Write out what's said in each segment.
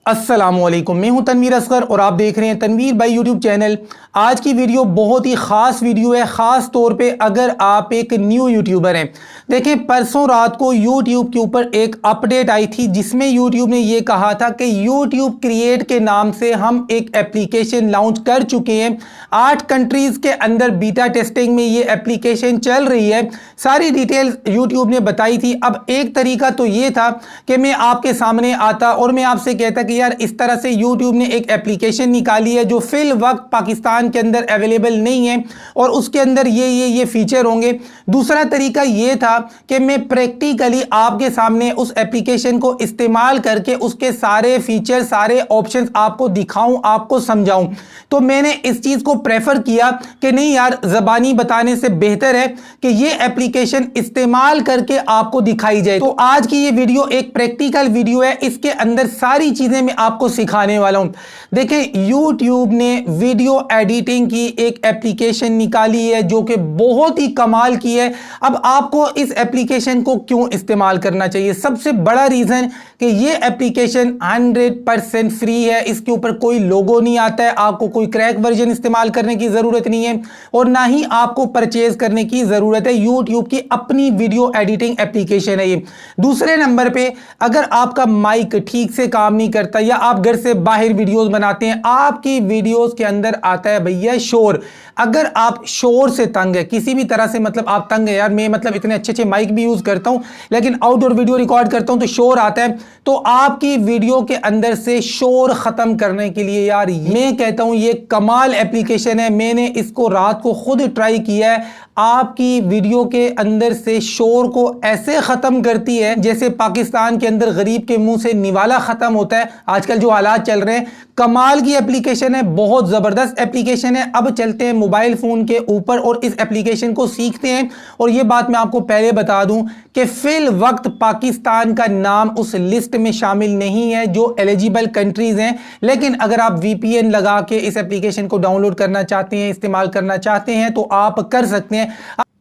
अस्सलामुअलैकुम, मैं हूं तनवीर असगर और आप देख रहे हैं तनवीर भाई यूट्यूब चैनल। आज की वीडियो बहुत ही ख़ास वीडियो है, ख़ास तौर पे अगर आप एक न्यू यूट्यूबर हैं। देखें, परसों रात को यूट्यूब के ऊपर एक अपडेट आई थी जिसमें यूट्यूब ने यह कहा था कि यूट्यूब क्रिएट के नाम से हम एक एप्लीकेशन लॉन्च कर चुके हैं। 8 कंट्रीज़ के अंदर बीटा टेस्टिंग में ये एप्लीकेशन चल रही है। सारी डिटेल्स यूट्यूब ने बताई थी। अब एक तरीका तो ये था कि मैं आपके सामने आता और मैं आपसे कहता कि यार इस तरह से YouTube ने एक एप्लीकेशन निकाली है जो फिल वक्त पाकिस्तान के अंदर अवेलेबल नहीं है और उसके अंदर ये फीचर होंगे। दूसरा तरीका ये था कि मैं प्रैक्टिकली आपके सामने उस एप्लीकेशन को इस्तेमाल करके उसके सारे फीचर, सारे ऑप्शंस आपको दिखाऊं, आपको समझाऊं। तो मैंने इस चीज़ को प्रेफर किया कि नहीं यार, ज़बानी बताने से बेहतर है कि ये एप्लीकेशन इस्तेमाल करके आपको दिखाई जाए। तो आज की ये वीडियो एक प्रैक्टिकल वीडियो है, इसके अंदर सारी चीज़ें मैं आपको सिखाने वाला हूं। देखें, YouTube ने वीडियो एडिटिंग की एक एप्लीकेशन निकाली है जो कि बहुत ही कमाल की है। अब आपको इस एप्लीकेशन को क्यों इस्तेमाल करना चाहिए? सबसे बड़ा रीज़न कि ये एप्लीकेशन 100% फ्री है। इसके ऊपर कोई लोगो नहीं आता है, आपको कोई क्रैक वर्जन इस्तेमाल करने की ज़रूरत नहीं है और ना ही आपको परचेज करने की ज़रूरत है। YouTube की अपनी वीडियो एडिटिंग एप्लीकेशन है ये। दूसरे नंबर पे, अगर आपका माइक ठीक से काम नहीं करता या आप घर से बाहर वीडियोस बनाते हैं, आपकी वीडियोस के अंदर आता है भैया शोर। अगर आप शोर से तंग है किसी भी तरह से, मतलब आप तंग है यार, मैं मतलब इतने अच्छे माइक भी यूज करता हूं लेकिन आउटडोर वीडियो रिकॉर्ड करता हूं तो शोर आता है, तो आपकी वीडियो के अंदर से शोर खत्म करने के लिए यार मैं कहता हूं ये कमाल एप्लीकेशन है। मैंने इसको रात को खुद ट्राई किया है। आपकी वीडियो के अंदर से शोर को ऐसे खत्म करती है जैसे पाकिस्तान के अंदर गरीब के मुंह से निवाला खत्म होता है। आजकल जो हालात चल रहे हैं, कमाल की एप्लीकेशन है, बहुत जबरदस्त एप्लीकेशन है। अब चलते हैं मोबाइल फोन के ऊपर और इस एप्लीकेशन को सीखते हैं। और यह बात मैं आपको पहले बता दूं कि फिल वक्त पाकिस्तान का नाम उस लिस्ट में शामिल नहीं है जो एलिजिबल कंट्रीज हैं, लेकिन अगर आप VPN लगा के इस एप्लीकेशन को डाउनलोड करना चाहते हैं, इस्तेमाल करना चाहते हैं तो आप कर सकते हैं।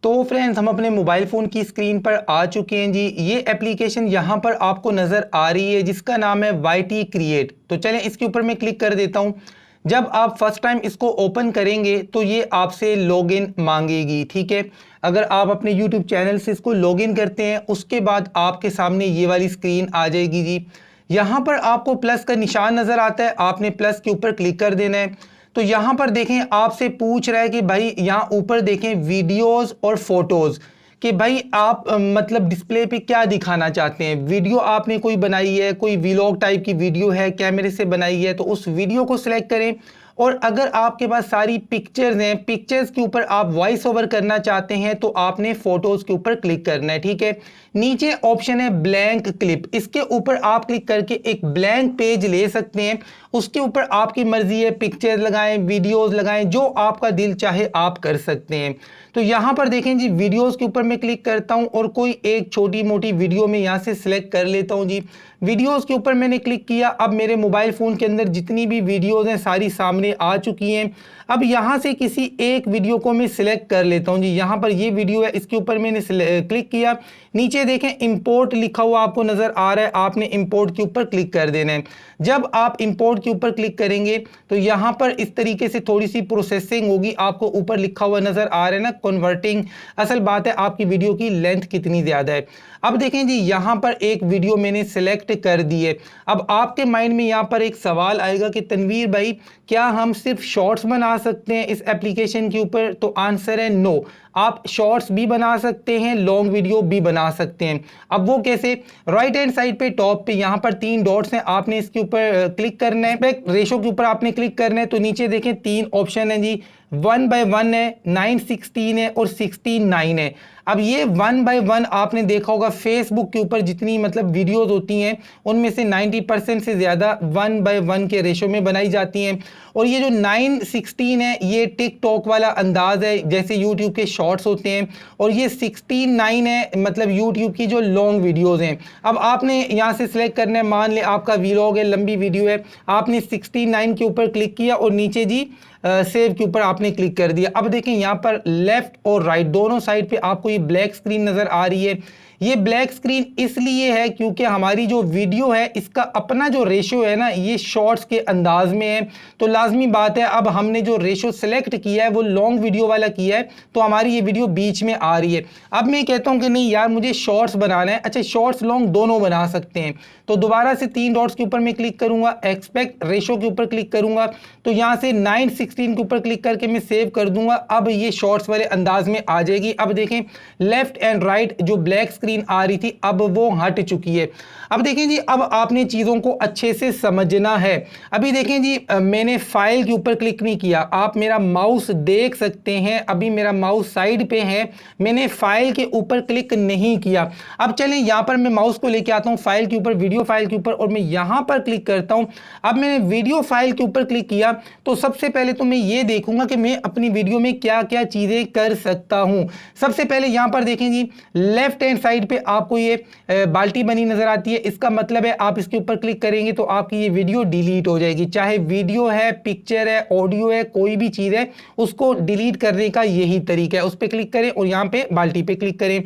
तो फ्रेंड्स, हम अपने मोबाइल फ़ोन की स्क्रीन पर आ चुके हैं जी। ये एप्लीकेशन यहाँ पर आपको नज़र आ रही है जिसका नाम है YT क्रिएट। तो चलें इसके ऊपर मैं क्लिक कर देता हूँ। जब आप फर्स्ट टाइम इसको ओपन करेंगे तो ये आपसे लॉगिन मांगेगी, ठीक है। अगर आप अपने यूट्यूब चैनल से इसको लॉगिन करते हैं उसके बाद आपके सामने ये वाली स्क्रीन आ जाएगी जी। यहाँ पर आपको प्लस का निशान नज़र आता है, आपने प्लस के ऊपर क्लिक कर देना है। तो यहाँ पर देखें, आपसे पूछ रहा है कि भाई यहाँ ऊपर देखें वीडियोस और फोटोज़, कि भाई आप मतलब डिस्प्ले पे क्या दिखाना चाहते हैं। वीडियो आपने कोई बनाई है, कोई व्लॉग टाइप की वीडियो है, कैमरे से बनाई है, तो उस वीडियो को सिलेक्ट करें। और अगर आपके पास सारी पिक्चर्स हैं, पिक्चर्स के ऊपर आप वॉइस ओवर करना चाहते हैं तो आपने फोटोज़ के ऊपर क्लिक करना है, ठीक है। नीचे ऑप्शन है ब्लैंक क्लिप, इसके ऊपर आप क्लिक करके एक ब्लैंक पेज ले सकते हैं। उसके ऊपर आपकी मर्जी है, पिक्चर्स लगाएं, वीडियोस लगाएं, जो आपका दिल चाहे आप कर सकते हैं। तो यहाँ पर देखें जी, वीडियोस के ऊपर मैं क्लिक करता हूँ और कोई एक छोटी मोटी वीडियो में यहाँ से सिलेक्ट कर लेता हूँ जी। वीडियोस के ऊपर मैंने क्लिक किया। अब मेरे मोबाइल फ़ोन के अंदर जितनी भी वीडियोस हैं सारी सामने आ चुकी हैं। अब यहाँ से किसी एक वीडियो को मैं सिलेक्ट कर लेता हूँ जी। यहाँ पर ये वीडियो है, इसके ऊपर मैंने क्लिक किया। नीचे देखें इंपोर्ट लिखा हुआ आपको नज़र आ रहा है, आपने इंपोर्ट के ऊपर क्लिक कर देना है। जब आप इंपोर्ट के ऊपर क्लिक करेंगे तो यहाँ पर इस तरीके से थोड़ी सी प्रोसेसिंग होगी। आपको ऊपर लिखा हुआ नज़र आ रहा है ना, कन्वर्टिंग। असल बात है आपकी वीडियो की लेंथ कितनी ज़्यादा है। अब देखें जी, यहाँ पर एक वीडियो मैंने सिलेक्ट कर दी है। अब आपके माइंड में यहाँ पर एक सवाल आएगा कि तनवीर भाई, क्या हम सिर्फ शॉर्ट्स बना सकते हैं इस एप्लीकेशन के ऊपर? तो आंसर है नो। आप शॉर्ट्स भी बना सकते हैं, लॉन्ग वीडियो भी बना सकते हैं। अब वो कैसे? राइट हैंड साइड पे टॉप पे यहाँ पर 3 डॉट्स हैं, आपने इसके ऊपर क्लिक करना है। रेशो के ऊपर आपने क्लिक करना है तो नीचे देखें 3 ऑप्शन है जी। 1:1 है, 9:16 है और 16:9 है। अब ये 1:1 आपने देखा होगा फेसबुक के ऊपर जितनी मतलब वीडियोस होती हैं उनमें से 90% से ज़्यादा 1:1 के रेशो में बनाई जाती हैं। और ये जो 9:16 है ये टिकटॉक वाला अंदाज है, जैसे यूट्यूब के शॉर्ट्स होते हैं। और ये 16:9 है, मतलब यूट्यूब की जो लॉन्ग वीडियोज़ हैं। अब आपने यहाँ से सिलेक्ट करना है, मान ले आपका व्लॉग है, लंबी वीडियो है, आपने 16:9 के ऊपर क्लिक किया और नीचे जी सेव के ऊपर आपने क्लिक कर दिया। अब देखें यहाँ पर लेफ्ट और राइट दोनों साइड पे आपको ये ब्लैक स्क्रीन नज़र आ रही है। ये ब्लैक स्क्रीन इसलिए है क्योंकि हमारी जो वीडियो है इसका अपना जो रेशो है ना ये शॉर्ट्स के अंदाज में है, तो लाजमी बात है अब हमने जो रेशो सेलेक्ट किया है वो लॉन्ग वीडियो वाला किया है, तो हमारी ये वीडियो बीच में आ रही है। अब मैं कहता हूं कि नहीं यार मुझे शॉर्ट्स बनाना है, अच्छा शॉर्ट्स लॉन्ग दोनों बना सकते हैं, तो दोबारा से 3 डॉट्स के ऊपर मैं क्लिक करूंगा, एक्सपेक्ट रेशो के ऊपर क्लिक करूंगा, तो यहां से 9:16 के ऊपर क्लिक करके मैं सेव कर दूंगा। अब ये शॉर्ट्स वाले अंदाज में आ जाएगी। अब देखें लेफ्ट एंड राइट जो ब्लैक स्क्रीन आ रही थी अब वो हट चुकी है। अब देखें जी अब आपने चीज़ों को अच्छे से समझना है। अभी देखें जी मैंने फाइल के ऊपर क्लिक नहीं किया, आप मेरा माउस देख सकते हैं, अभी मेरा माउस साइड पे है, मैंने फाइल के ऊपर क्लिक नहीं किया। अब चलें यहाँ पर मैं माउस को लेके आता हूँ फाइल के ऊपर, वीडियो फाइल के ऊपर, और मैं यहाँ पर क्लिक करता हूँ। अब मैंने वीडियो फाइल के ऊपर क्लिक किया तो सबसे पहले तो मैं ये देखूंगा कि मैं अपनी वीडियो में क्या क्या चीज़ें कर सकता हूँ। सबसे पहले यहाँ पर देखें जी लेफ्ट हैंड साइड पे आपको ये बाल्टी बनी नजर आती है, इसका मतलब है आप इसके ऊपर क्लिक करेंगे तो आपकी ये वीडियो डिलीट हो जाएगी, चाहे वीडियो है, पिक्चर है, ऑडियो है, कोई भी चीज़ है उसको डिलीट करने का यही तरीका है। उस पर क्लिक करें और यहाँ पे बाल्टी पे क्लिक करें।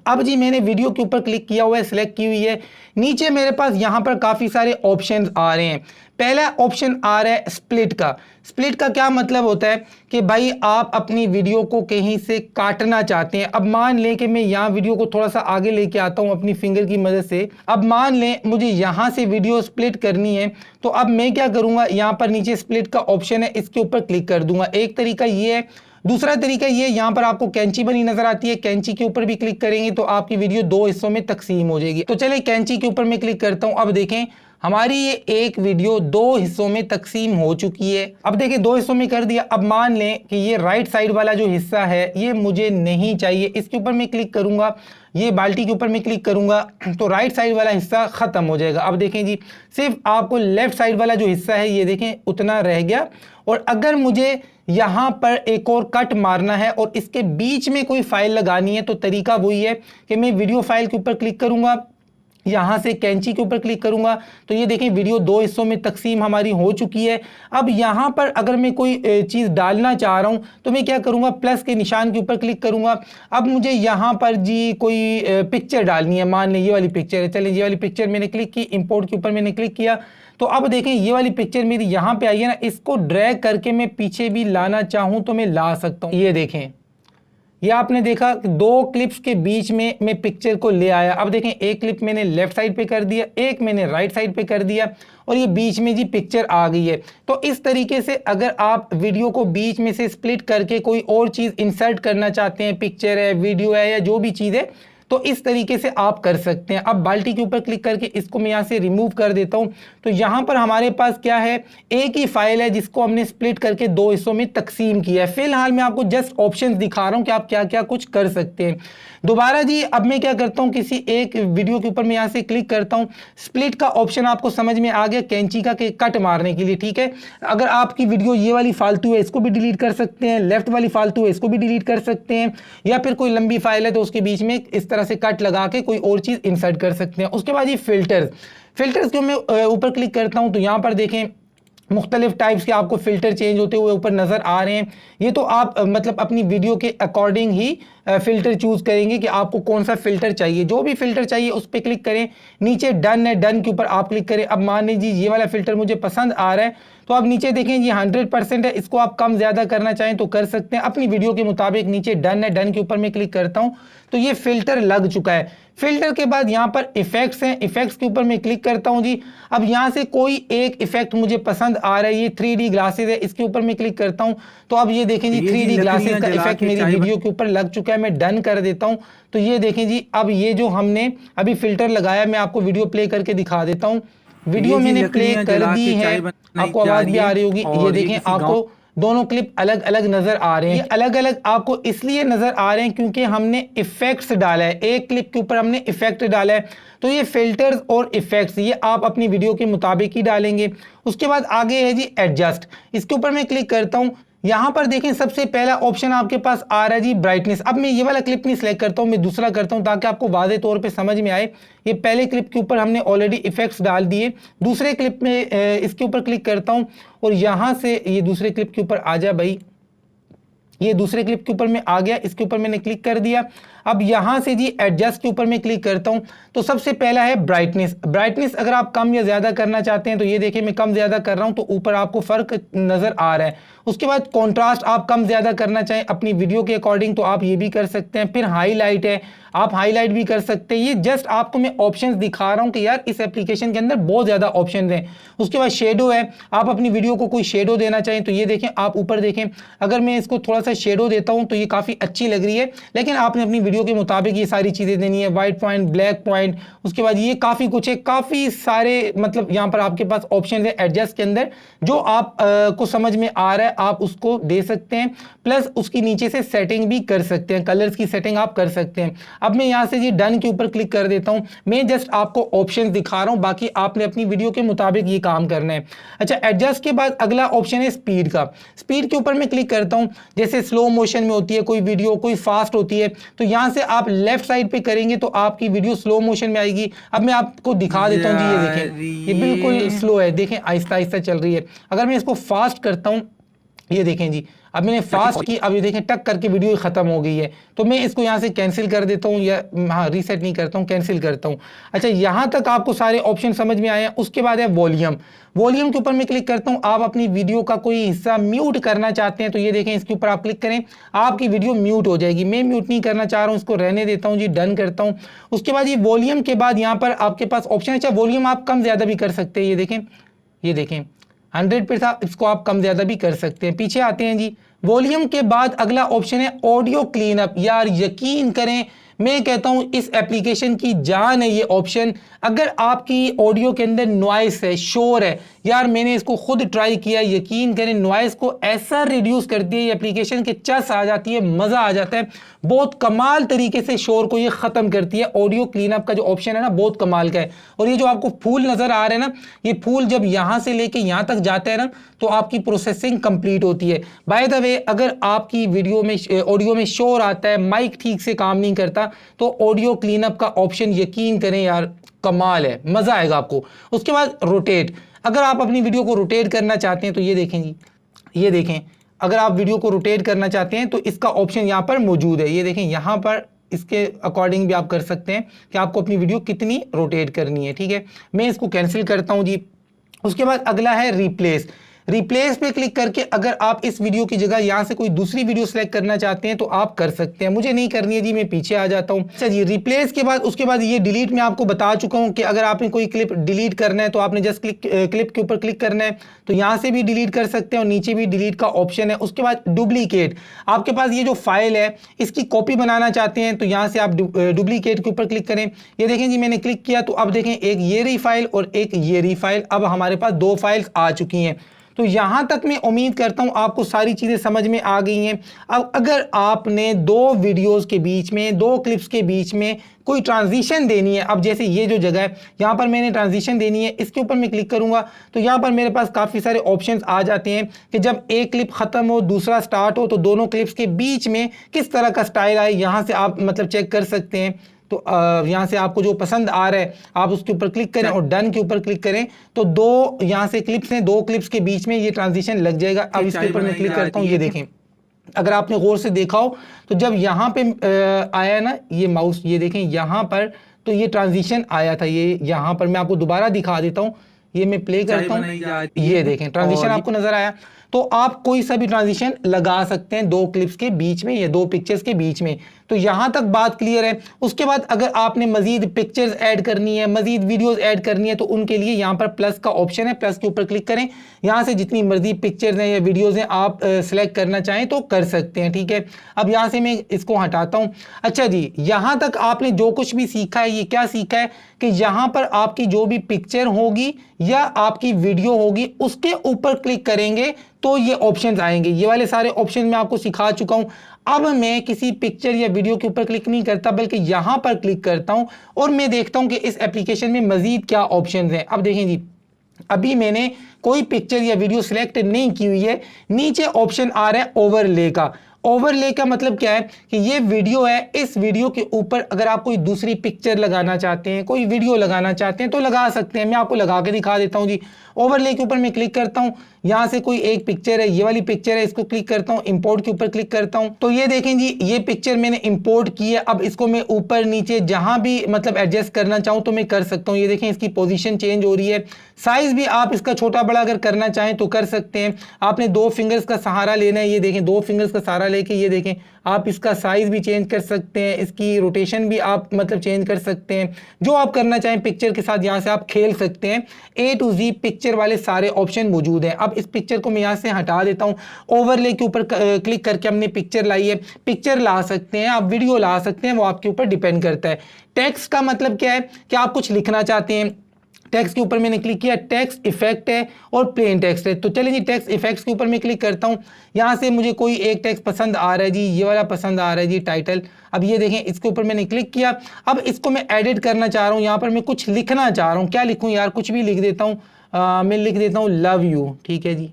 अब जी मैंने वीडियो के ऊपर क्लिक किया हुआ है, सिलेक्ट की हुई है, नीचे मेरे पास यहाँ पर काफ़ी सारे ऑप्शंस आ रहे हैं। पहला ऑप्शन आ रहा है स्प्लिट का। स्प्लिट का क्या मतलब होता है कि भाई आप अपनी वीडियो को कहीं से काटना चाहते हैं। अब मान लें कि मैं यहाँ वीडियो को थोड़ा सा आगे लेके आता हूँ अपनी फिंगर की मदद से। अब मान लें मुझे यहाँ से वीडियो स्प्लिट करनी है, तो अब मैं क्या करूँगा, यहाँ पर नीचे स्प्लिट का ऑप्शन है, इसके ऊपर क्लिक कर दूंगा। एक तरीका ये है। दूसरा तरीका ये, यहाँ पर आपको कैंची बनी नजर आती है, कैंची के ऊपर भी क्लिक करेंगे तो आपकी वीडियो 2 हिस्सों में तकसीम हो जाएगी। तो चलिए कैंची के ऊपर मैं क्लिक करता हूँ। अब देखें हमारी ये एक वीडियो 2 हिस्सों में तकसीम हो चुकी है। अब देखिए 2 हिस्सों में कर दिया। अब मान लें कि ये राइट साइड वाला जो हिस्सा है ये मुझे नहीं चाहिए, इसके ऊपर मैं क्लिक करूंगा, ये बाल्टी के ऊपर मैं क्लिक करूंगा तो राइट साइड वाला हिस्सा खत्म हो जाएगा। अब देखें जी सिर्फ आपको लेफ्ट साइड वाला जो हिस्सा है ये देखें उतना रह गया। और अगर मुझे यहाँ पर एक और कट मारना है और इसके बीच में कोई फाइल लगानी है तो तरीका वही है कि मैं वीडियो फाइल के ऊपर क्लिक करूंगा, यहाँ से कैंची के ऊपर क्लिक करूंगा तो ये देखें वीडियो 2 हिस्सों में तकसीम हमारी हो चुकी है। अब यहाँ पर अगर मैं कोई चीज़ डालना चाह रहा हूँ तो मैं क्या करूँगा, प्लस के निशान के ऊपर क्लिक करूँगा। अब मुझे यहाँ पर जी कोई पिक्चर डालनी है, मान लें ये वाली पिक्चर है, चलिए ये वाली पिक्चर मैंने क्लिक की, इंपोर्ट के ऊपर मैंने क्लिक किया तो अब देखें ये वाली पिक्चर मेरी यहाँ पे आई है ना, इसको ड्रैग करके मैं पीछे भी लाना चाहूँ तो मैं ला सकता हूँ। ये देखें ये आपने देखा कि 2 क्लिप्स के बीच में मैं पिक्चर को ले आया। अब देखें एक क्लिप मैंने लेफ्ट साइड पे कर दिया, एक मैंने राइट साइड पे कर दिया और ये बीच में जी पिक्चर आ गई है। तो इस तरीके से अगर आप वीडियो को बीच में से स्प्लिट करके कोई और चीज़ इंसर्ट करना चाहते हैं, पिक्चर है, वीडियो है या जो भी चीज़ है, तो इस तरीके से आप कर सकते हैं। अब बाल्टी के ऊपर क्लिक करके इसको मैं यहाँ से रिमूव कर देता हूँ तो यहाँ पर हमारे पास क्या है, एक ही फाइल है जिसको हमने स्प्लिट करके 2 हिस्सों में तकसीम किया है। फिलहाल मैं आपको जस्ट ऑप्शंस दिखा रहा हूँ कि आप क्या क्या कुछ कर सकते हैं। दोबारा जी अब मैं क्या करता हूँ, किसी एक वीडियो के ऊपर मैं यहाँ से क्लिक करता हूँ, स्प्लिट का ऑप्शन आपको समझ में आ गया, कैंची का के कट मारने के लिए, ठीक है। अगर आपकी वीडियो ये वाली फालतू है इसको भी डिलीट कर सकते हैं, लेफ्ट वाली फालतू है इसको भी डिलीट कर सकते हैं, या फिर कोई लंबी फाइल है तो उसके बीच में इस तरह से कट लगा के कोई और चीज़ इंसर्ट कर सकते हैं। उसके बाद ये फिल्टर्स को मैं ऊपर क्लिक करता हूँ तो यहाँ पर देखें मुख्तलिफ टाइप्स के आपको फ़िल्टर चेंज होते हुए ऊपर नज़र आ रहे हैं। ये तो आप मतलब अपनी वीडियो के अकॉर्डिंग ही फ़िल्टर चूज़ करेंगे कि आपको कौन सा फ़िल्टर चाहिए। जो भी फ़िल्टर चाहिए उस पर क्लिक करें, नीचे डन है, डन के ऊपर आप क्लिक करें। अब मान लीजिए ये वाला फ़िल्टर मुझे पसंद आ रहा है तो आप नीचे देखें ये 100% है, इसको आप कम ज़्यादा करना चाहें तो कर सकते हैं अपनी वीडियो के मुताबिक। नीचे डन है, डन के ऊपर मैं क्लिक करता हूँ तो ये फ़िल्टर लग चुका है। फ़िल्टर के बाद यहाँ पर इफ़ेक्ट्स हैं, इफ़ेक्ट्स के ऊपर मैं क्लिक करता हूँ जी। अब यहाँ से कोई एक इफ़ेक्ट मुझे पसंद आ रहा है, ये 3D ग्लासेस है, इसके ऊपर मैं क्लिक करता हूँ तो अब ये देखें जी 3D ग्लासेस का इफेक्ट मेरी वीडियो के ऊपर लग चुका है। मैं डन कर देता हूँ तो ये देखें जी अब ये जो हमने अभी फ़िल्टर लगाया, मैं आपको वीडियो प्ले करके दिखा देता हूँ। वीडियो मैंने प्ले कर दी है, आपको आवाज़ भी आ रही होगी। ये देखें आपको दोनों क्लिप अलग अलग नजर आ रहे हैं। ये अलग अलग आपको इसलिए नजर आ रहे हैं क्योंकि हमने इफेक्ट्स डाला है, एक क्लिप के ऊपर हमने इफेक्ट डाला है। तो ये फिल्टर्स और इफेक्ट्स ये आप अपनी वीडियो के मुताबिक ही डालेंगे। उसके बाद आगे है जी एडजस्ट, इसके ऊपर मैं क्लिक करता हूँ। यहाँ पर देखें सबसे पहला ऑप्शन आपके पास आ रहा है जी ब्राइटनेस। अब मैं ये वाला क्लिप नहीं सिलेक्ट करता हूँ, मैं दूसरा करता हूँ ताकि आपको वाज़ेह तौर पे समझ में आए। ये पहले क्लिप के ऊपर हमने ऑलरेडी इफेक्ट्स डाल दिए, दूसरे क्लिप में इसके ऊपर क्लिक करता हूँ और यहाँ से ये दूसरे क्लिप के ऊपर आ जा भाई, ये दूसरे क्लिप के ऊपर मैं आ गया, इसके ऊपर मैंने क्लिक कर दिया। अब यहाँ से जी एडजस्ट के ऊपर मैं क्लिक करता हूँ तो सबसे पहला है ब्राइटनेस। ब्राइटनेस अगर आप कम या ज़्यादा करना चाहते हैं तो ये देखिए मैं कम ज़्यादा कर रहा हूँ तो ऊपर आपको फ़र्क नज़र आ रहा है। उसके बाद कॉन्ट्रास्ट आप कम ज़्यादा करना चाहें अपनी वीडियो के अकॉर्डिंग तो आप ये भी कर सकते हैं। फिर हाईलाइट है, आप हाईलाइट भी कर सकते हैं। ये जस्ट आपको मैं ऑप्शंस दिखा रहा हूँ कि यार इस एप्लीकेशन के अंदर बहुत ज़्यादा ऑप्शन हैं। उसके बाद शेडो है, आप अपनी वीडियो को कोई शेडो देना चाहें तो ये देखें, आप ऊपर देखें, अगर मैं इसको थोड़ा सा शेडो देता हूँ तो ये काफ़ी अच्छी लग रही है, लेकिन आपने अपनी वीडियो के मुताबिक ये सारी चीज़ें देनी है, वाइट पॉइंट, ब्लैक पॉइंट। उसके बाद ये काफ़ी कुछ है, काफ़ी सारे मतलब यहाँ पर आपके पास ऑप्शन है एडजस्ट के अंदर, जो आप को समझ में आ रहा है आप उसको दे सकते हैं। प्लस उसकी नीचे से सेटिंग भी कर सकते हैं, कलर्स की सेटिंग आप कर सकते हैं। अब मैं यहाँ से ये डन के ऊपर क्लिक कर देता हूँ। मैं जस्ट आपको ऑप्शन दिखा रहा हूँ, बाकी आपने अपनी वीडियो के मुताबिक ये काम करना है। अच्छा, एडजस्ट के बाद अगला ऑप्शन है स्पीड का। स्पीड के ऊपर मैं क्लिक करता हूँ, जैसे स्लो मोशन में होती है कोई वीडियो, कोई फास्ट होती है, तो यहाँ से आप लेफ्ट साइड पे करेंगे तो आपकी वीडियो स्लो मोशन में आएगी। अब मैं आपको दिखा देता हूँ जी, ये देखें, ये बिल्कुल स्लो है, देखें आहिस्ता आहिस्ता चल रही है। अगर मैं इसको फास्ट करता हूँ, ये देखें जी, अब मैंने फास्ट की, अब ये देखें टक करके वीडियो ख़त्म हो गई है। तो मैं इसको यहाँ से कैंसिल कर देता हूँ, या हाँ रीसेट नहीं करता हूँ, कैंसिल करता हूँ। अच्छा, यहाँ तक आपको सारे ऑप्शन समझ में आए हैं। उसके बाद है वॉल्यूम। वॉल्यूम के ऊपर मैं क्लिक करता हूँ। आप अपनी वीडियो का कोई हिस्सा म्यूट करना चाहते हैं तो ये देखें, इसके ऊपर आप क्लिक करें, आपकी वीडियो म्यूट हो जाएगी। मैं म्यूट नहीं करना चाह रहा हूँ, इसको रहने देता हूँ जी, डन करता हूँ। उसके बाद ये वॉल्यूम के बाद यहाँ पर आपके पास ऑप्शन है। अच्छा, वॉल्यूम आप कम ज़्यादा भी कर सकते हैं, ये देखें, ये देखें 100 पे था, इसको आप कम ज़्यादा भी कर सकते हैं। पीछे आते हैं जी, वॉल्यूम के बाद अगला ऑप्शन है ऑडियो क्लीन अप। यार यकीन करें, मैं कहता हूं इस एप्लीकेशन की जान है ये ऑप्शन। अगर आपकी ऑडियो के अंदर नॉइस है, शोर है, यार मैंने इसको खुद ट्राई किया, यकीन करें नॉइस को ऐसा रिड्यूस करती है ये एप्लीकेशन के चस आ जाती है, मज़ा आ जाता है। बहुत कमाल तरीके से शोर को ये ख़त्म करती है। ऑडियो क्लीन अप का जो ऑप्शन है ना, बहुत कमाल का है। और ये जो आपको फूल नज़र आ रहे हैं ना, ये फूल जब यहाँ से लेके यहाँ तक जाता है ना तो आपकी प्रोसेसिंग कंप्लीट होती है। बाय द वे, अगर आपकी वीडियो में ऑडियो में शोर आता है, माइक ठीक से काम नहीं करता, तो ऑडियो क्लीन अप का ऑप्शन यकीन करें यार कमाल है, मज़ा आएगा आपको। उसके बाद रोटेट। अगर आप अपनी वीडियो को रोटेट करना चाहते हैं तो ये देखें जी, ये देखें, अगर आप वीडियो को रोटेट करना चाहते हैं तो इसका ऑप्शन यहाँ पर मौजूद है। ये देखें, यहाँ पर इसके अकॉर्डिंग भी आप कर सकते हैं कि आपको अपनी वीडियो कितनी रोटेट करनी है। ठीक है, मैं इसको कैंसिल करता हूँ जी। उसके बाद अगला है रिप्लेस। रिप्लेस पे क्लिक करके अगर आप इस वीडियो की जगह यहाँ से कोई दूसरी वीडियो सेलेक्ट करना चाहते हैं तो आप कर सकते हैं। मुझे नहीं करनी है जी, मैं पीछे आ जाता हूँ। अच्छा जी, रिप्लेस के बाद उसके बाद ये डिलीट में आपको बता चुका हूँ कि अगर आपने कोई क्लिप डिलीट करना है तो आपने जस्ट क्लिप के ऊपर क्लिक करना है, तो यहाँ से भी डिलीट कर सकते हैं और नीचे भी डिलीट का ऑप्शन है। उसके बाद डुप्लीकेट, आपके पास ये जो फाइल है इसकी कॉपी बनाना चाहते हैं तो यहाँ से आप डुप्लीकेट के ऊपर क्लिक करें। ये देखें जी, मैंने क्लिक किया तो अब देखें एक ये रही फाइल और एक ये रही फाइल, अब हमारे पास दो फाइल्स आ चुकी हैं। तो यहाँ तक मैं उम्मीद करता हूँ आपको सारी चीज़ें समझ में आ गई हैं। अब अगर आपने दो वीडियोस के बीच में, दो क्लिप्स के बीच में कोई ट्रांजिशन देनी है, अब जैसे ये जो जगह है यहाँ पर मैंने ट्रांजिशन देनी है, इसके ऊपर मैं क्लिक करूँगा तो यहाँ पर मेरे पास काफ़ी सारे ऑप्शंस आ जाते हैं कि जब एक क्लिप ख़त्म हो दूसरा स्टार्ट हो तो दोनों क्लिप्स के बीच में किस तरह का स्टाइल आए, यहाँ से आप मतलब चेक कर सकते हैं। तो यहाँ से आपको जो पसंद आ रहा है आप उसके ऊपर क्लिक करें और डन के ऊपर क्लिक करें तो दो यहाँ से क्लिप्स हैं, दो क्लिप्स के बीच में ये ट्रांजिशन लग जाएगा। अब इसके ऊपर मैं क्लिक करता हूँ, ये देखें, अगर आपने गौर से देखा हो तो जब यहाँ पे आया ना ये माउस, ये देखें यहाँ पर, तो ये ट्रांजिशन आया था। ये यहाँ पर मैं आपको दोबारा दिखा देता हूँ, ये मैं प्ले करता हूँ, ये देखें ट्रांजिशन आपको नजर आया। तो आप कोई सा भी ट्रांजिशन लगा सकते हैं दो क्लिप्स के बीच में या दो पिक्चर्स के बीच में। तो यहाँ तक बात क्लियर है। उसके बाद अगर आपने मजीद पिक्चर्स ऐड करनी है, मजीद वीडियोस ऐड करनी है तो उनके लिए यहाँ पर प्लस का ऑप्शन है, प्लस के ऊपर क्लिक करें। यहाँ से जितनी मर्जी पिक्चर्स हैं या वीडियोज़ हैं आप सेलेक्ट करना चाहें तो कर सकते हैं। ठीक है, अब यहाँ से मैं इसको हटाता हूँ। अच्छा जी, यहाँ तक आपने जो कुछ भी सीखा है, ये क्या सीखा है कि यहाँ पर आपकी जो भी पिक्चर होगी या आपकी वीडियो होगी उसके ऊपर क्लिक करेंगे तो ये ऑप्शंस आएंगे। ये वाले सारे ऑप्शन मैं आपको सिखा चुका हूँ। अब मैं किसी पिक्चर या वीडियो के ऊपर क्लिक नहीं करता बल्कि यहाँ पर क्लिक करता हूँ और मैं देखता हूँ कि इस एप्लीकेशन में मजीद क्या ऑप्शंस हैं। अब देखें जी, अभी मैंने कोई पिक्चर या वीडियो सिलेक्ट नहीं की हुई है, नीचे ऑप्शन आ रहा है ओवरले का। ओवरले का मतलब क्या है कि ये वीडियो है, इस वीडियो के ऊपर अगर आप कोई दूसरी पिक्चर लगाना चाहते हैं, कोई वीडियो लगाना चाहते हैं तो लगा सकते हैं। मैं आपको लगा के दिखा देता हूं जी। ओवरले के ऊपर मैं क्लिक करता हूँ, यहाँ से कोई एक पिक्चर है, ये वाली पिक्चर है, इसको क्लिक करता हूँ, इंपोर्ट के ऊपर क्लिक करता हूँ। तो ये देखें जी, ये पिक्चर मैंने इंपोर्ट की है। अब इसको मैं ऊपर नीचे जहां भी मतलब एडजस्ट करना चाहूँ तो मैं कर सकता हूँ। ये देखें इसकी पोजीशन चेंज हो रही है, साइज भी आप इसका छोटा बड़ा अगर करना चाहें तो कर सकते हैं। आपने 2 फिंगर्स का सहारा लेना है, ये देखें 2 फिंगर्स का सहारा लेके ये देखें आप इसका साइज भी चेंज कर सकते हैं, इसकी रोटेशन भी आप मतलब चेंज कर सकते हैं। जो आप करना चाहें पिक्चर के साथ यहाँ से आप खेल सकते हैं। A to Z पिक्चर वाले सारे ऑप्शन मौजूद हैं। अब इस पिक्चर को मैं यहाँ से हटा देता हूँ। ओवरले के ऊपर क्लिक करके हमने पिक्चर लाई है, पिक्चर ला सकते हैं, आप वीडियो ला सकते हैं, वो आपके ऊपर डिपेंड करता है। टेक्स्ट का मतलब क्या है कि आप कुछ लिखना चाहते हैं, टेक्स्ट के ऊपर मैंने क्लिक किया, टेक्स्ट इफेक्ट है और प्लेन टेक्स्ट है। तो चलिए जी टेक्स्ट इफेक्ट्स के ऊपर मैं क्लिक करता हूँ। यहाँ से मुझे कोई एक टेक्स्ट पसंद आ रहा है जी, ये वाला पसंद आ रहा है जी, टाइटल। अब ये देखें इसके ऊपर मैंने क्लिक किया। अब इसको मैं एडिट करना चाह रहा हूँ, यहाँ पर मैं कुछ लिखना चाह रहा हूँ। क्या लिखूँ यार, कुछ भी लिख देता हूँ। मैं लिख देता हूँ लव यू, ठीक है जी।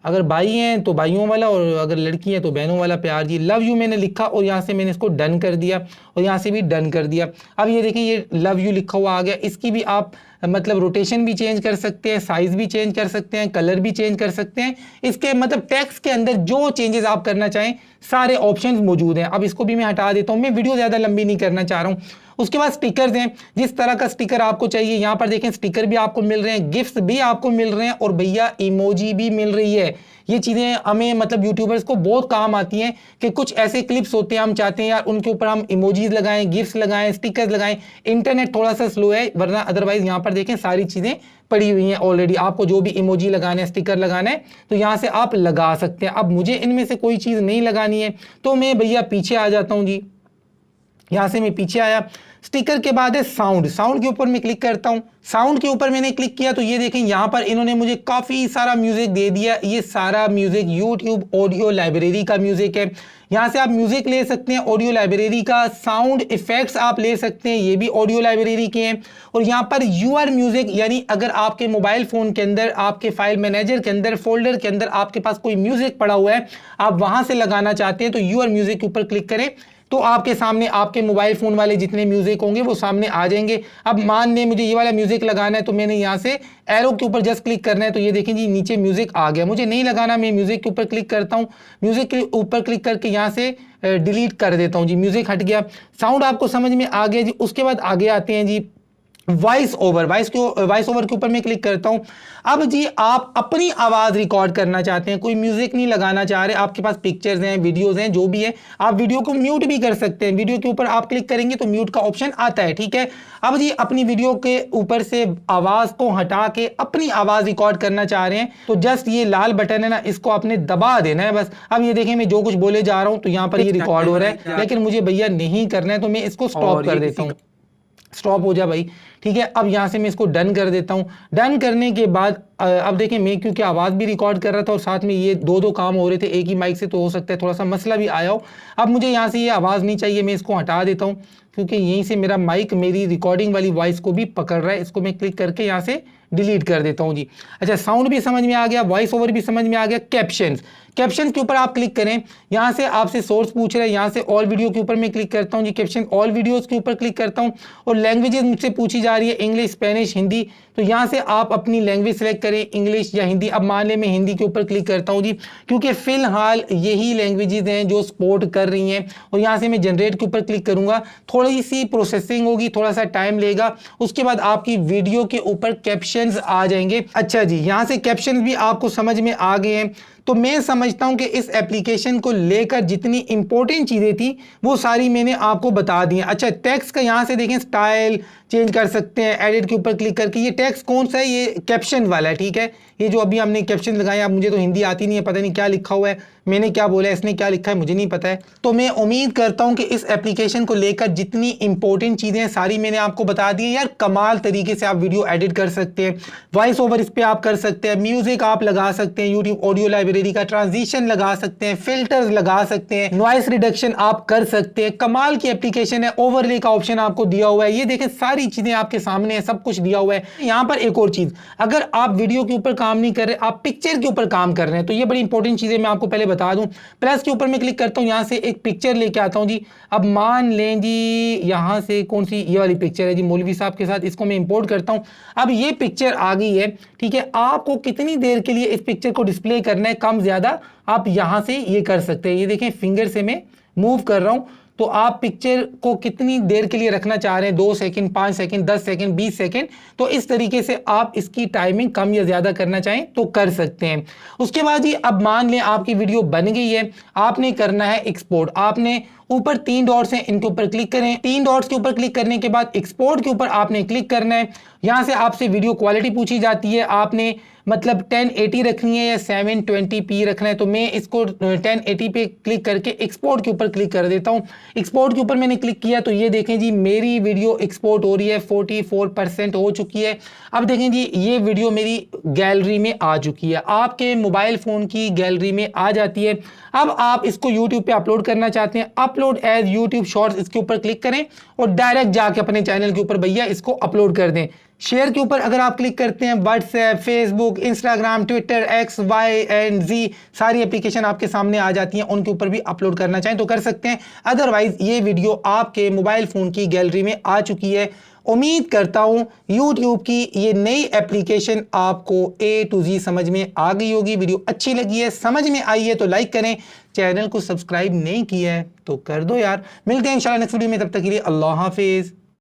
अगर भाई हैं तो भाइयों वाला और अगर लड़की हैं तो बहनों वाला प्यार जी। लव यू मैंने लिखा और यहाँ से मैंने इसको डन कर दिया और यहाँ से भी डन कर दिया। अब ये देखें ये लव यू लिखा हुआ आ गया। इसकी भी आप मतलब रोटेशन भी चेंज कर सकते हैं, साइज भी चेंज कर सकते हैं, कलर भी चेंज कर सकते हैं। इसके मतलब टेक्स्ट के अंदर जो चेंजेस आप करना चाहें सारे ऑप्शंस मौजूद हैं। अब इसको भी मैं हटा देता हूँ, मैं वीडियो ज़्यादा लंबी नहीं करना चाह रहा हूँ। उसके बाद स्टिकर्स हैं, जिस तरह का स्टिकर आपको चाहिए यहाँ पर देखें स्टिकर भी आपको मिल रहे हैं, गिफ्ट्स भी आपको मिल रहे हैं और भैया इमोजी भी मिल रही है। ये चीज़ें हमें मतलब यूट्यूबर्स को बहुत काम आती हैं कि कुछ ऐसे क्लिप्स होते हैं हम चाहते हैं यार उनके ऊपर हम इमोजीज लगाएं, गिफ्ट्स लगाएं, स्टिकर्स लगाएं। इंटरनेट थोड़ा सा स्लो है वरना अदरवाइज यहाँ पर देखें सारी चीज़ें पड़ी हुई हैं ऑलरेडी। आपको जो भी इमोजी लगाना है, स्टिकर लगाना है तो यहाँ से आप लगा सकते हैं। अब मुझे इनमें से कोई चीज़ नहीं लगानी है तो मैं भैया पीछे आ जाता हूँ जी। यहाँ से मैं पीछे आया, स्टिकर के बाद है साउंड। साउंड के ऊपर मैं क्लिक करता हूँ। साउंड के ऊपर मैंने क्लिक किया तो ये देखें यहाँ पर इन्होंने मुझे काफ़ी सारा म्यूजिक दे दिया। ये सारा म्यूजिक यूट्यूब ऑडियो लाइब्रेरी का म्यूजिक है। यहाँ से आप म्यूजिक ले सकते हैं ऑडियो लाइब्रेरी का, साउंड इफेक्ट्स आप ले सकते हैं, ये भी ऑडियो लाइब्रेरी के हैं। और यहाँ पर यूआर म्यूजिक यानी अगर आपके मोबाइल फ़ोन के अंदर आपके फाइल मैनेजर के अंदर फोल्डर के अंदर आपके पास कोई म्यूजिक पड़ा हुआ है, आप वहाँ से लगाना चाहते हैं तो यूआर म्यूजिक के ऊपर क्लिक करें तो आपके सामने आपके मोबाइल फ़ोन वाले जितने म्यूज़िक होंगे वो सामने आ जाएंगे। अब मान लें मुझे ये वाला म्यूज़िक लगाना है तो मैंने यहाँ से एरो के ऊपर जस्ट क्लिक करना है तो ये देखें जी नीचे म्यूज़िक आ गया। मुझे नहीं लगाना, मैं म्यूज़िक के ऊपर क्लिक करता हूँ, म्यूज़िक के ऊपर क्लिक करके यहाँ से डिलीट कर देता हूँ जी, म्यूज़िक हट गया। साउंड आपको समझ में आ गया जी। उसके बाद आगे आते हैं जी वॉइस ओवर। वॉइस ओवर के ऊपर मैं क्लिक करता हूं। अब जी आप अपनी आवाज़ रिकॉर्ड करना चाहते हैं, कोई म्यूजिक नहीं लगाना चाह रहे, आपके पास पिक्चर्स हैं, वीडियोस हैं, जो भी है, आप वीडियो को म्यूट भी कर सकते हैं। वीडियो के ऊपर आप क्लिक करेंगे तो म्यूट का ऑप्शन आता है, ठीक है। अब जी अपनी वीडियो के ऊपर से आवाज़ को हटा के अपनी आवाज़ रिकॉर्ड करना चाह रहे हैं तो जस्ट ये लाल बटन है ना, इसको आपने दबा देना है बस। अब ये देखें मैं जो कुछ बोले जा रहा हूँ तो यहाँ पर ये रिकॉर्ड हो रहा है, लेकिन मुझे भैया नहीं करना है तो मैं इसको स्टॉप कर देता हूँ। स्टॉप हो जा भाई, ठीक है। अब यहाँ से मैं इसको डन कर देता हूँ। डन करने के बाद अब देखें मैं क्योंकि आवाज़ भी रिकॉर्ड कर रहा था और साथ में ये दो काम हो रहे थे एक ही माइक से, तो हो सकता है थोड़ा सा मसला भी आया हो। अब मुझे यहाँ से ये आवाज़ नहीं चाहिए, मैं इसको हटा देता हूँ क्योंकि यहीं से मेरा माइक मेरी रिकॉर्डिंग वाली वॉइस को भी पकड़ रहा है। इसको मैं क्लिक करके यहाँ से डिलीट कर देता हूँ जी। अच्छा, साउंड भी समझ में आ गया, वॉइस ओवर भी समझ में आ गया। कैप्शंस, कैप्शन के ऊपर आप क्लिक करें, यहाँ से आपसे सोर्स पूछ रहे हैं, यहाँ से ऑल वीडियो के ऊपर मैं क्लिक करता हूँ जी। कैप्शन ऑल वीडियोस के ऊपर क्लिक करता हूँ और लैंग्वेजेस मुझसे पूछी जा रही है इंग्लिश, स्पेनिश, हिंदी, तो यहाँ से आप अपनी लैंग्वेज सेलेक्ट करें, इंग्लिश या हिंदी। अब मान लें मैं हिंदी के ऊपर क्लिक करता हूँ जी, क्योंकि फिलहाल यही लैंग्वेजेस हैं जो सपोर्ट कर रही हैं। और यहाँ से मैं जनरेट के ऊपर क्लिक करूँगा, थोड़ी सी प्रोसेसिंग होगी, थोड़ा सा टाइम लेगा, उसके बाद आपकी वीडियो के ऊपर कैप्शंस आ जाएंगे। अच्छा जी, यहाँ से कैप्शंस भी आपको समझ में आ गए हैं। तो मैं समझता हूं कि इस एप्लीकेशन को लेकर जितनी इंपॉर्टेंट चीज़ें थी वो सारी मैंने आपको बता दी हैं। अच्छा, टेक्स्ट का यहाँ से देखें स्टाइल चेंज कर सकते हैं एडिट के ऊपर क्लिक करके। ये टेक्स्ट कौन सा है? ये कैप्शन वाला है, ठीक है। ये जो अभी हमने कैप्शन लगाए, अब मुझे तो हिंदी आती नहीं है, पता नहीं क्या लिखा हुआ है, मैंने क्या बोला है, इसने क्या लिखा है, मुझे नहीं पता है। तो मैं उम्मीद करता हूँ कि इस एप्लीकेशन को लेकर जितनी इंपॉर्टेंट चीज़ें सारी मैंने आपको बता दी हैं। यार कमाल तरीके से आप वीडियो एडिट कर सकते हैं, वॉइस ओवर इस पर आप कर सकते हैं, म्यूजिक आप लगा सकते हैं, यूट्यूब ऑडियो लाइब्रेरी का ट्रांजिशन लगा सकते हैं, फिल्टर्स लगा सकते हैं, नॉइस रिडक्शन आप कर सकते हैं। कमाल की एप्लीकेशन है। ओवरले का ऑप्शन आपको दिया हुआ है, ये देखें सारी चीज़ें आपके सामने है, सब कुछ दिया हुआ है। यहाँ पर एक और चीज़, अगर आप वीडियो के ऊपर काम नहीं कर रहे, आप पिक्चर के ऊपर काम कर रहे हैं, तो ये बड़ी इंपॉर्टेंट चीज़ें मैं आपको पहले बता दूं। प्लस के ऊपर मैं क्लिक करता हूं, यहां से एक पिक्चर लेके आता हूं जी। अब मान लें जी यहां से कौन सी, ये वाली पिक्चर है जी मौलवी साहब के साथ, इसको मैं इंपोर्ट करता हूं। अब ये पिक्चर आ गई है, ठीक है। आपको कितनी देर के लिए इस पिक्चर को डिस्प्ले करना है, कम ज्यादा आप यहां से ये कर सकते हैं। ये देखें फिंगर से मैं मूव कर रहा हूं, तो आप पिक्चर को कितनी देर के लिए रखना चाह रहे हैं, 2 सेकंड, 5 सेकंड, 10 सेकंड, 20 सेकंड, तो इस तरीके से आप इसकी टाइमिंग कम या ज्यादा करना चाहें तो कर सकते हैं। उसके बाद ही अब मान लें आपकी वीडियो बन गई है, आपने करना है एक्सपोर्ट। आपने ऊपर 3 डॉट्स हैं, इनके ऊपर क्लिक करें। 3 डॉट्स के ऊपर क्लिक करने के बाद एक्सपोर्ट के ऊपर आपने क्लिक करना है। यहां से आपसे वीडियो क्वालिटी पूछी जाती है, आपने मतलब 1080 रखनी है या 720p रखना है। तो मैं इसको 1080 पे क्लिक करके एक्सपोर्ट के ऊपर क्लिक कर देता हूं। एक्सपोर्ट के ऊपर मैंने क्लिक किया तो ये देखें जी मेरी वीडियो एक्सपोर्ट हो रही है, 44% हो चुकी है। अब देखें जी ये वीडियो मेरी गैलरी में आ चुकी है, आपके मोबाइल फोन की गैलरी में आ जाती है। अब आप इसको यूट्यूब पे अपलोड करना चाहते हैं, अपलोड एज यूट्यूब शॉर्ट्स, इसके ऊपर क्लिक करें और डायरेक्ट जाके अपने चैनल के ऊपर भैया इसको अपलोड कर दें। शेयर के ऊपर अगर आप क्लिक करते हैं, WhatsApp, Facebook, Instagram, Twitter, X, Y and Z सारी एप्लीकेशन आपके सामने आ जाती हैं, उनके ऊपर भी अपलोड करना चाहें तो कर सकते हैं। अदरवाइज ये वीडियो आपके मोबाइल फोन की गैलरी में आ चुकी है। उम्मीद करता हूं YouTube की ये नई एप्लीकेशन आपको A to Z समझ में आ गई होगी। वीडियो अच्छी लगी है, समझ में आई है तो लाइक करें, चैनल को सब्सक्राइब नहीं किया है तो कर दो यार। मिलते हैं इंशाल्लाह नेक्स्ट वीडियो में, तब तक के लिए अल्लाह हाफिज।